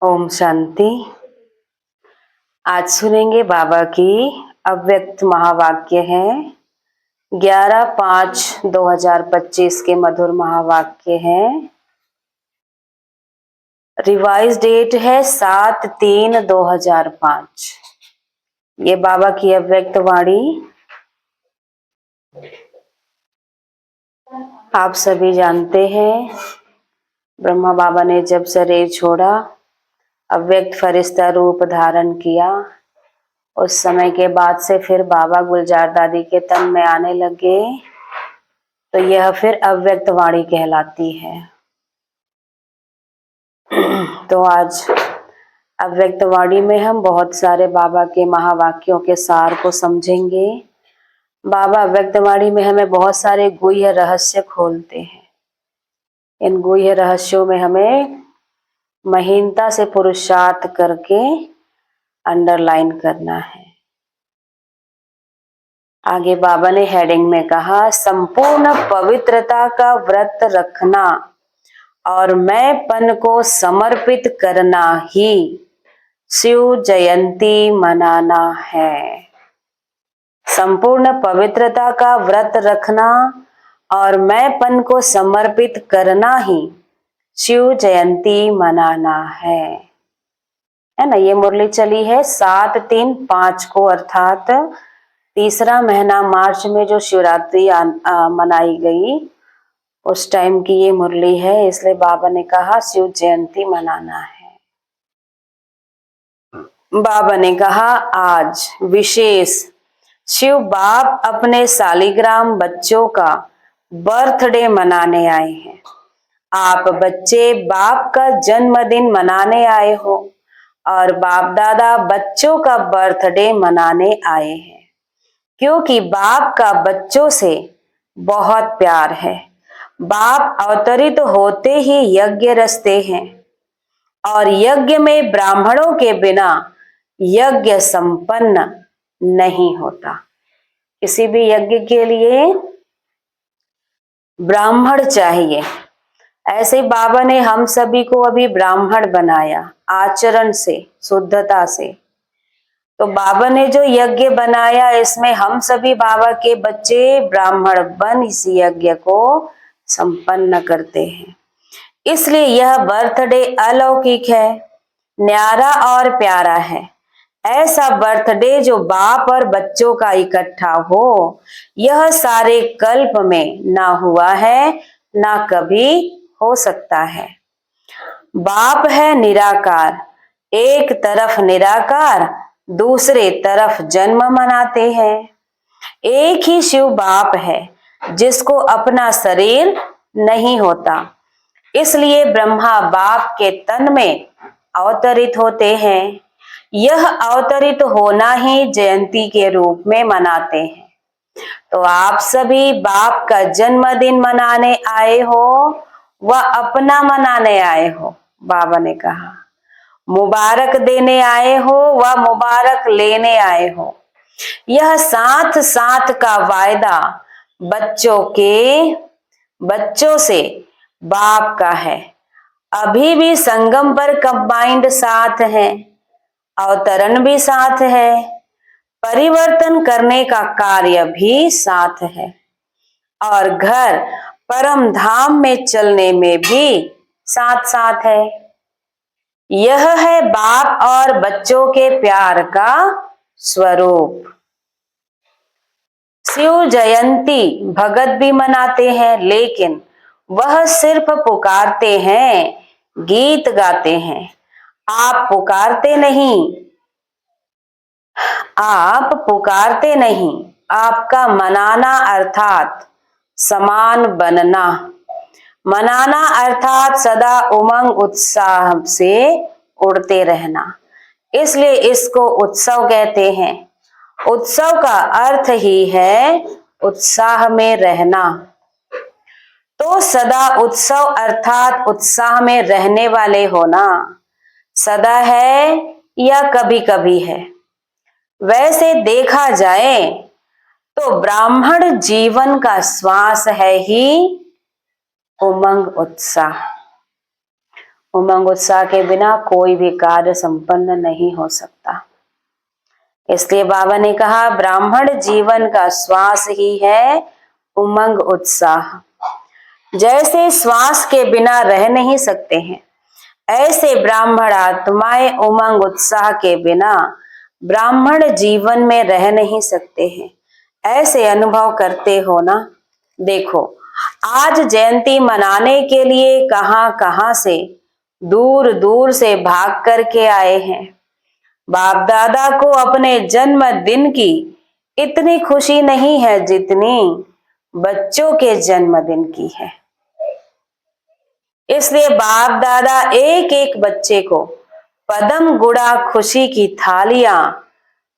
ओम शांति। आज सुनेंगे बाबा की अव्यक्त महावाक्य हैं। 11/5/2025 के मधुर महावाक्य हैं। रिवाइज डेट है 7/3/2005। ये बाबा की अव्यक्त वाणी आप सभी जानते हैं। ब्रह्मा बाबा ने जब शरीर छोड़ा, अव्यक्त फरिश्ता रूप धारण किया, उस समय के बाद से फिर बाबा गुलजार दादी के तन में आने लगे, तो यह फिर अव्यक्त वाणी कहलाती है। तो आज अव्यक्त वाणी में हम बहुत सारे बाबा के महावाक्यों के सार को समझेंगे। बाबा अव्यक्त वाणी में हमें बहुत सारे गुह्य रहस्य खोलते हैं। इन गुह्य रहस्यों में हमें महीनता से पुरुषार्थ करके अंडरलाइन करना है। आगे बाबा ने हेडिंग में कहा, संपूर्ण पवित्रता का व्रत रखना और मैंपन को समर्पित करना ही शिव जयंती मनाना है। संपूर्ण पवित्रता का व्रत रखना और मैंपन को समर्पित करना ही शिव जयंती मनाना है ना। ये मुरली चली है 7/3/5 को, अर्थात तीसरा महीना मार्च में जो शिवरात्रि मनाई गई, उस टाइम की ये मुरली है। इसलिए बाबा ने कहा शिव जयंती मनाना है। बाबा ने कहा आज विशेष शिव बाप अपने सालिग्राम बच्चों का बर्थडे मनाने आए हैं। आप बच्चे बाप का जन्मदिन मनाने आए हो और बाप दादा बच्चों का बर्थडे मनाने आए हैं, क्योंकि बाप का बच्चों से बहुत प्यार है। बाप अवतरित होते ही यज्ञ रचते हैं और यज्ञ में ब्राह्मणों के बिना यज्ञ संपन्न नहीं होता। किसी भी यज्ञ के लिए ब्राह्मण चाहिए। ऐसे बाबा ने हम सभी को अभी ब्राह्मण बनाया, आचरण से, शुद्धता से। तो बाबा ने जो यज्ञ बनाया, इसमें हम सभी बाबा के बच्चे ब्राह्मण बन इस यज्ञ को संपन्न करते हैं। इसलिए यह बर्थडे अलौकिक है, न्यारा और प्यारा है। ऐसा बर्थडे जो बाप और बच्चों का इकट्ठा हो, यह सारे कल्प में ना हुआ है, ना कभी हो सकता है। बाप है निराकार, एक तरफ निराकार, दूसरे तरफ जन्म मनाते हैं। एक ही शिव बाप है जिसको अपना शरीर नहीं होता, इसलिए ब्रह्मा बाप के तन में अवतरित होते हैं। यह अवतरित होना ही जयंती के रूप में मनाते हैं। तो आप सभी बाप का जन्मदिन मनाने आए हो, वह अपना मनाने आए हो। बाबा ने कहा मुबारक देने आए हो, वह मुबारक लेने आए हो। यह साथ साथ का वायदा बच्चों से बाप का है। अभी भी संगम पर कंबाइंड साथ है, अवतरण भी साथ है, परिवर्तन करने का कार्य भी साथ है और घर परम धाम में चलने में भी साथ साथ है। यह है बाप और बच्चों के प्यार का स्वरूप। शिव जयंती भगत भी मनाते हैं, लेकिन वह सिर्फ पुकारते हैं, गीत गाते हैं। आप पुकारते नहीं, आपका मनाना अर्थात समान बनना। मनाना अर्थात सदा उमंग उत्साह से उड़ते रहना, इसलिए इसको उत्सव कहते हैं। उत्सव का अर्थ ही है उत्साह में रहना। तो सदा उत्सव अर्थात उत्साह में रहने वाले होना सदा है या कभी कभी है। वैसे देखा जाए तो ब्राह्मण जीवन का श्वास है ही उमंग उत्साह। उमंग उत्साह के बिना कोई भी कार्य संपन्न नहीं हो सकता। इसलिए बाबा ने कहा ब्राह्मण जीवन का श्वास ही है उमंग उत्साह। जैसे श्वास के बिना रह नहीं सकते हैं, ऐसे ब्राह्मण आत्माएं उमंग उत्साह के बिना ब्राह्मण जीवन में रह नहीं सकते हैं। ऐसे अनुभव करते हो ना। देखो आज जयंती मनाने के लिए कहां कहां से दूर दूर से भाग करके आए हैं। बाप दादा को अपने जन्मदिन की इतनी खुशी नहीं है जितनी बच्चों के जन्मदिन की है। इसलिए बाप दादा एक एक बच्चे को पदम गुड़ा खुशी की थालियां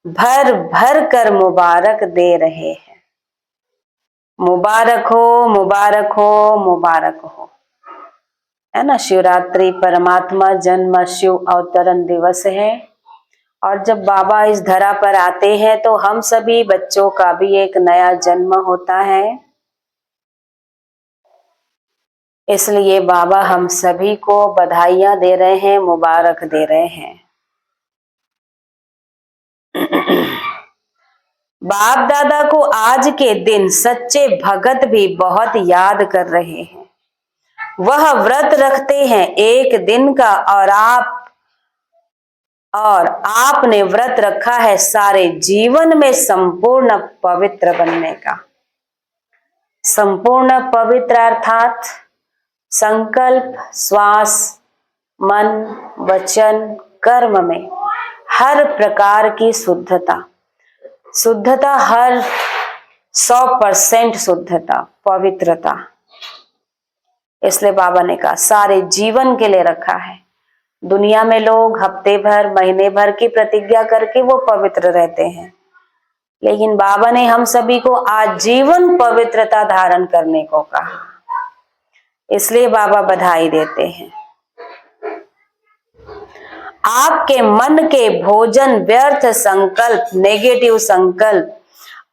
भर भर कर मुबारक दे रहे हैं। मुबारक हो, मुबारक हो, मुबारक हो, है ना। शिवरात्रि परमात्मा जन्म शिव अवतरण दिवस है और जब बाबा इस धरा पर आते हैं तो हम सभी बच्चों का भी एक नया जन्म होता है। इसलिए बाबा हम सभी को बधाइयां दे रहे हैं, मुबारक दे रहे हैं। बाप दादा को आज के दिन सच्चे भगत भी बहुत याद कर रहे हैं। वह व्रत रखते हैं एक दिन का और आपने व्रत रखा है सारे जीवन में संपूर्ण पवित्र बनने का। संपूर्ण पवित्र अर्थात संकल्प, श्वास, मन, वचन, कर्म में हर प्रकार की शुद्धता, शुद्धता हर 100% शुद्धता, पवित्रता। इसलिए बाबा ने कहा सारे जीवन के लिए रखा है। दुनिया में लोग हफ्ते भर, महीने भर की प्रतिज्ञा करके वो पवित्र रहते हैं, लेकिन बाबा ने हम सभी को आजीवन पवित्रता धारण करने को कहा। इसलिए बाबा बधाई देते हैं। आपके मन के भोजन, व्यर्थ संकल्प, नेगेटिव संकल्प,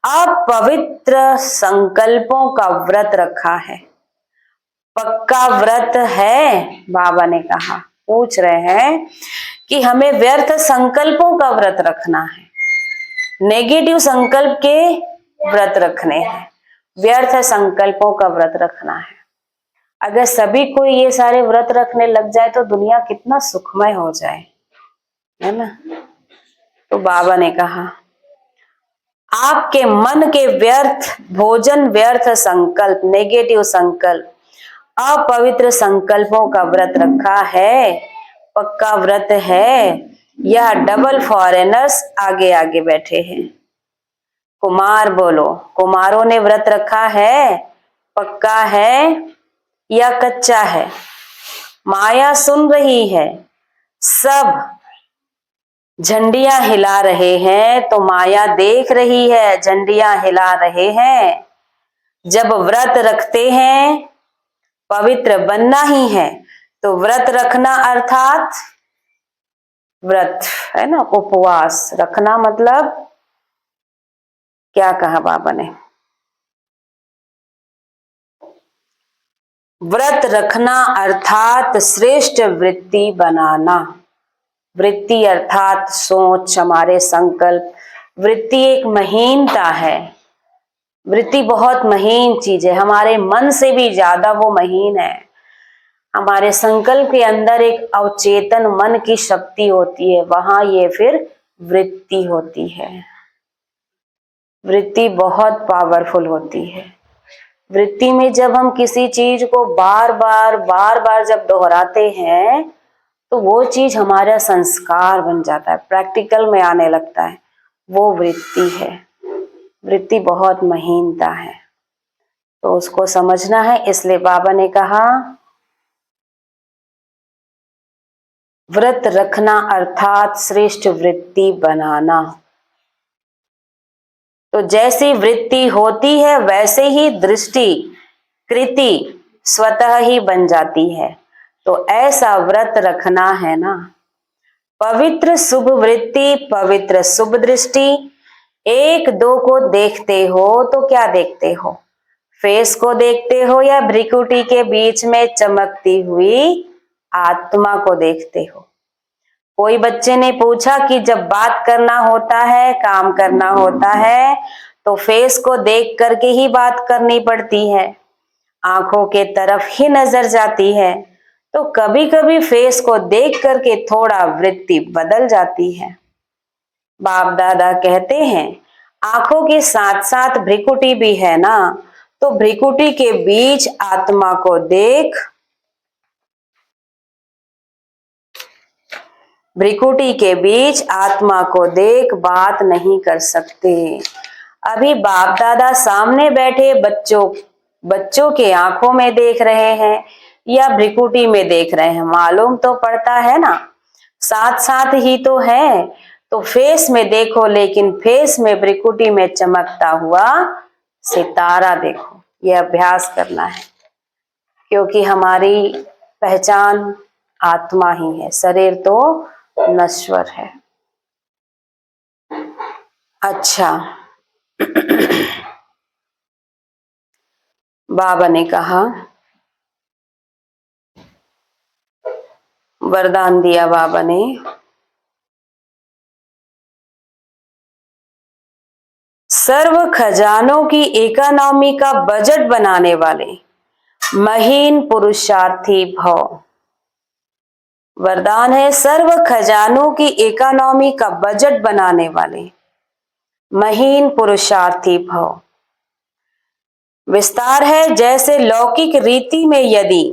अपवित्र संकल्पों का व्रत रखा है। पक्का व्रत है। बाबा ने कहा, पूछ रहे हैं कि हमें व्यर्थ संकल्पों का व्रत रखना है, नेगेटिव संकल्प के व्रत रखने हैं, व्यर्थ संकल्पों का व्रत रखना है। अगर सभी को ये सारे व्रत रखने लग जाए तो दुनिया कितना सुखमय हो जाए, है ना। तो बाबा ने कहा आपके मन के व्यर्थ भोजन, व्यर्थ संकल्प, नेगेटिव संकल्प, अपवित्र संकल्पों का व्रत रखा है, पक्का व्रत है। यह डबल फॉरेनर्स आगे आगे बैठे हैं। कुमार बोलो, कुमारों ने व्रत रखा है, पक्का है या कच्चा है। माया सुन रही है, सब झंडियां हिला रहे हैं तो माया देख रही है, झंडियां हिला रहे हैं। जब व्रत रखते हैं, पवित्र बनना ही है, तो व्रत रखना अर्थात व्रत है ना, उपवास रखना मतलब क्या कहा बाबा ने, व्रत रखना अर्थात श्रेष्ठ वृत्ति बनाना। वृत्ति अर्थात सोच, हमारे संकल्प। वृत्ति एक महीनता है, वृत्ति बहुत महीन चीज है, हमारे मन से भी ज्यादा वो महीन है। हमारे संकल्प के अंदर एक अवचेतन मन की शक्ति होती है, वहां ये फिर वृत्ति होती है। वृत्ति बहुत पावरफुल होती है। वृत्ति में जब हम किसी चीज को बार बार जब दोहराते हैं तो वो चीज हमारा संस्कार बन जाता है, प्रैक्टिकल में आने लगता है, वो वृत्ति है। वृत्ति बहुत महीनता है, तो उसको समझना है। इसलिए बाबा ने कहा व्रत रखना अर्थात श्रेष्ठ वृत्ति बनाना। तो जैसी वृत्ति होती है वैसे ही दृष्टि, कृति स्वतः ही बन जाती है। तो ऐसा व्रत रखना है ना। पवित्र शुभ वृत्ति, पवित्र शुभ दृष्टि। एक दो को देखते हो तो क्या देखते हो, फेस को देखते हो या भ्रिकुटी के बीच में चमकती हुई आत्मा को देखते हो। कोई बच्चे ने पूछा कि जब बात करना होता है, काम करना होता है, तो फेस को देख करके ही बात करनी पड़ती है, आंखों के तरफ ही नजर जाती है। तो कभी कभी फेस को देख करके थोड़ा वृत्ति बदल जाती है। बाप दादा कहते हैं आंखों के साथ साथ भ्रिकुटी भी है ना, तो भ्रिकुटी के बीच आत्मा को देख, भ्रिकुटी के बीच आत्मा को देख बात नहीं कर सकते। अभी बाप दादा सामने बैठे बच्चों के आंखों में देख रहे हैं या भ्रिकुटी में देख रहे हैं, मालूम तो पड़ता है ना, साथ साथ ही तो है। तो फेस में देखो, लेकिन फेस में भ्रिकुटी में चमकता हुआ सितारा देखो। यह अभ्यास करना है, क्योंकि हमारी पहचान आत्मा ही है, शरीर तो नश्वर है। अच्छा, बाबा ने कहा, वरदान दिया बाबा ने, सर्व खजानों की इकोनॉमी का बजट बनाने वाले महीन पुरुषार्थी भव। वरदान है, सर्व खजानों की इकोनॉमी का बजट बनाने वाले महीन पुरुषार्थी भव। विस्तार है, जैसे लौकिक रीति में यदि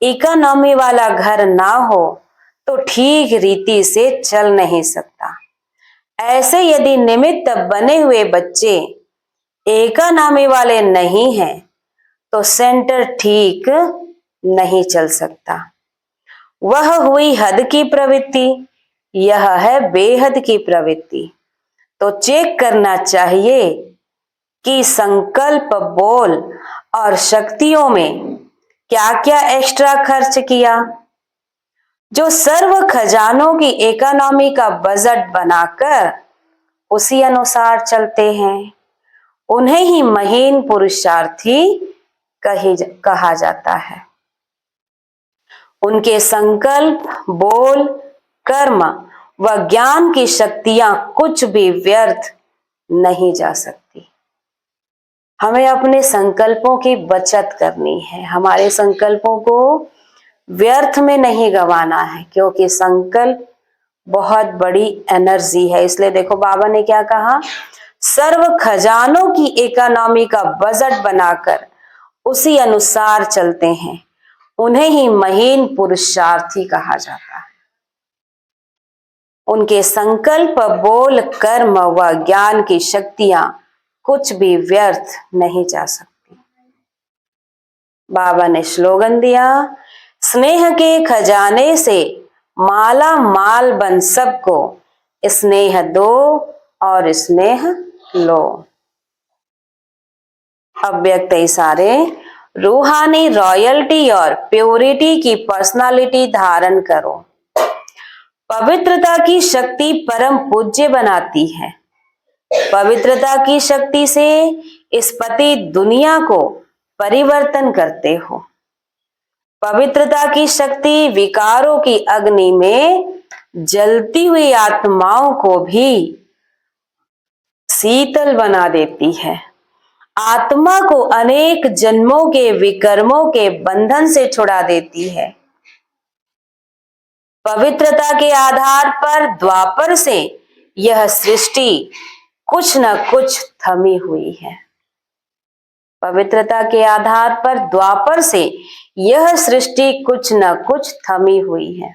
इकोनॉमी वाला घर ना हो तो ठीक रीति से चल नहीं सकता। ऐसे यदि निमित्त बने हुए बच्चे इकोनॉमी वाले नहीं हैं तो सेंटर ठीक नहीं चल सकता। वह हुई हद की प्रवृत्ति, यह है बेहद की प्रवृत्ति। तो चेक करना चाहिए कि संकल्प, बोल और शक्तियों में क्या क्या एक्स्ट्रा खर्च किया। जो सर्व खजानों की इकोनॉमी का बजट बनाकर उसी अनुसार चलते हैं, उन्हें ही महीन पुरुषार्थी कहा जाता है। उनके संकल्प, बोल, कर्म व ज्ञान की शक्तियां कुछ भी व्यर्थ नहीं जा सकती। हमें अपने संकल्पों की बचत करनी है, हमारे संकल्पों को व्यर्थ में नहीं गंवाना है, क्योंकि संकल्प बहुत बड़ी एनर्जी है। इसलिए देखो बाबा ने क्या कहा, सर्व खजानों की इकोनॉमी का बजट बनाकर उसी अनुसार चलते हैं, उन्हें ही महीन पुरुषार्थी कहा जाता है। उनके संकल्प, बोल, कर्म व ज्ञान की शक्तियां कुछ भी व्यर्थ नहीं जा सकती। बाबा ने स्लोगन दिया, स्नेह के खजाने से माला माल बन सबको, स्नेह दो और स्नेह लो। अव्यक्त इशारे, रूहानी रॉयल्टी और प्योरिटी की पर्सनालिटी धारण करो। पवित्रता की शक्ति परम पूज्य बनाती है। पवित्रता की शक्ति से इस पति दुनिया को परिवर्तन करते हो। पवित्रता की शक्ति विकारों की अग्नि में जलती हुई आत्माओं को भी शीतल बना देती है। आत्मा को अनेक जन्मों के विकर्मों के बंधन से छुड़ा देती है। पवित्रता के आधार पर द्वापर से यह सृष्टि कुछ न कुछ थमी हुई है। पवित्रता के आधार पर द्वापर से यह सृष्टि कुछ न कुछ थमी हुई है।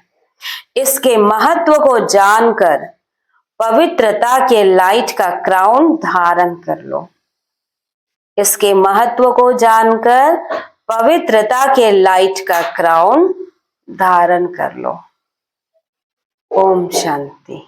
इसके महत्व को जानकर पवित्रता के लाइट का क्राउन धारण कर लो। इसके महत्व को जानकर पवित्रता के लाइट का क्राउन धारण कर लो। ओम शांति।